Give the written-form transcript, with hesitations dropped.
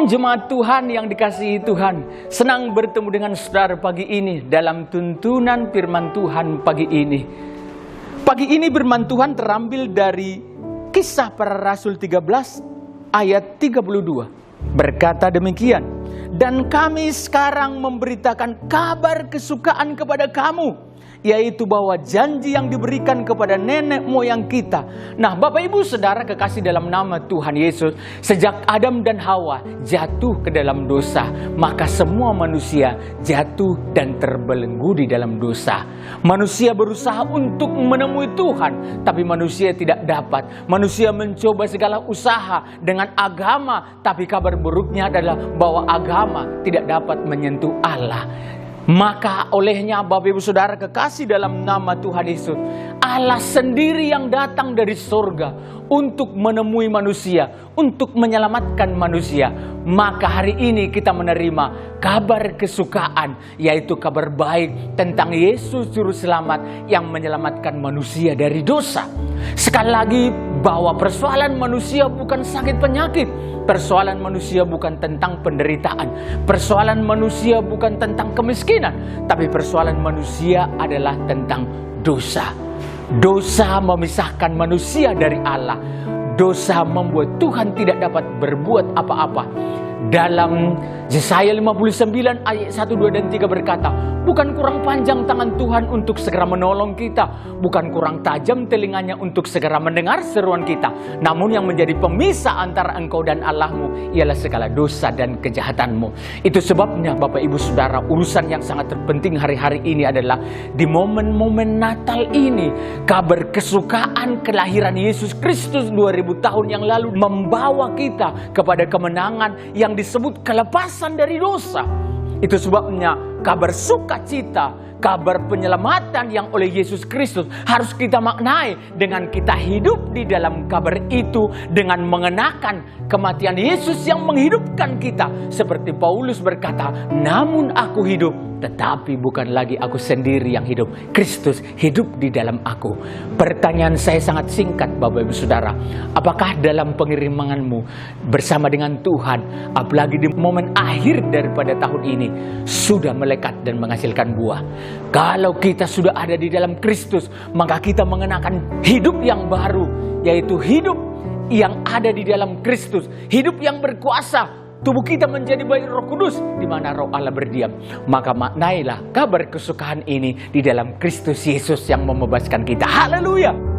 Shalom jemaat Tuhan yang dikasihi Tuhan. Senang bertemu dengan saudara pagi ini dalam tuntunan firman Tuhan pagi ini. Pagi ini firman Tuhan terambil dari Kisah Para Rasul 13 ayat 32. Berkata demikian, "Dan kami sekarang memberitakan kabar kesukaan kepada kamu, yaitu bahwa janji yang diberikan kepada nenek moyang kita." Nah, Bapak Ibu Saudara kekasih dalam nama Tuhan Yesus, sejak Adam dan Hawa jatuh ke dalam dosa, maka semua manusia jatuh dan terbelenggu di dalam dosa. Manusia berusaha untuk menemui Tuhan, tapi manusia tidak dapat. Manusia mencoba segala usaha dengan agama, tapi kabar buruknya adalah bahwa agama tidak dapat menyentuh Allah. Maka olehnya Bapak Ibu Saudara kekasih dalam nama Tuhan Yesus, Allah sendiri yang datang dari surga untuk menemui manusia, untuk menyelamatkan manusia. Maka hari ini kita menerima kabar kesukaan, yaitu kabar baik tentang Yesus Juru Selamat yang menyelamatkan manusia dari dosa. Sekali lagi, bahwa persoalan manusia bukan sakit penyakit. Persoalan manusia bukan tentang penderitaan. Persoalan manusia bukan tentang kemiskinan. Tapi persoalan manusia adalah tentang dosa. Dosa memisahkan manusia dari Allah. Dosa membuat Tuhan tidak dapat berbuat apa-apa. Dalam Yesaya 59 ayat 1, 2, dan 3 berkata, "Bukan kurang panjang tangan Tuhan untuk segera menolong kita, bukan kurang tajam telinganya untuk segera mendengar seruan kita. Namun yang menjadi pemisah antara engkau dan Allahmu ialah segala dosa dan kejahatanmu." Itu sebabnya Bapak Ibu Saudara, urusan yang sangat terpenting hari-hari ini adalah di momen-momen Natal ini, kabar kesukaan kelahiran Yesus Kristus 2000 tahun yang lalu membawa kita kepada kemenangan yang disebut kelepasan dari dosa. Itu sebabnya kabar sukacita, kabar penyelamatan yang oleh Yesus Kristus harus kita maknai dengan kita hidup di dalam kabar itu, dengan mengenakan kematian Yesus yang menghidupkan kita. Seperti Paulus berkata, "Namun aku hidup, tetapi bukan lagi aku sendiri yang hidup. Kristus hidup di dalam aku." Pertanyaan saya sangat singkat Bapak Ibu Saudara. Apakah dalam pengirimanmu bersama dengan Tuhan, apalagi di momen akhir daripada tahun ini, sudah melekat dan menghasilkan buah? Kalau kita sudah ada di dalam Kristus, maka kita mengenakan hidup yang baru, yaitu hidup yang ada di dalam Kristus. Hidup yang berkuasa. Tubuh kita menjadi baik Roh Kudus di mana Roh Allah berdiam. Maka maknailah kabar kesukaan ini di dalam Kristus Yesus yang membebaskan kita. Haleluya!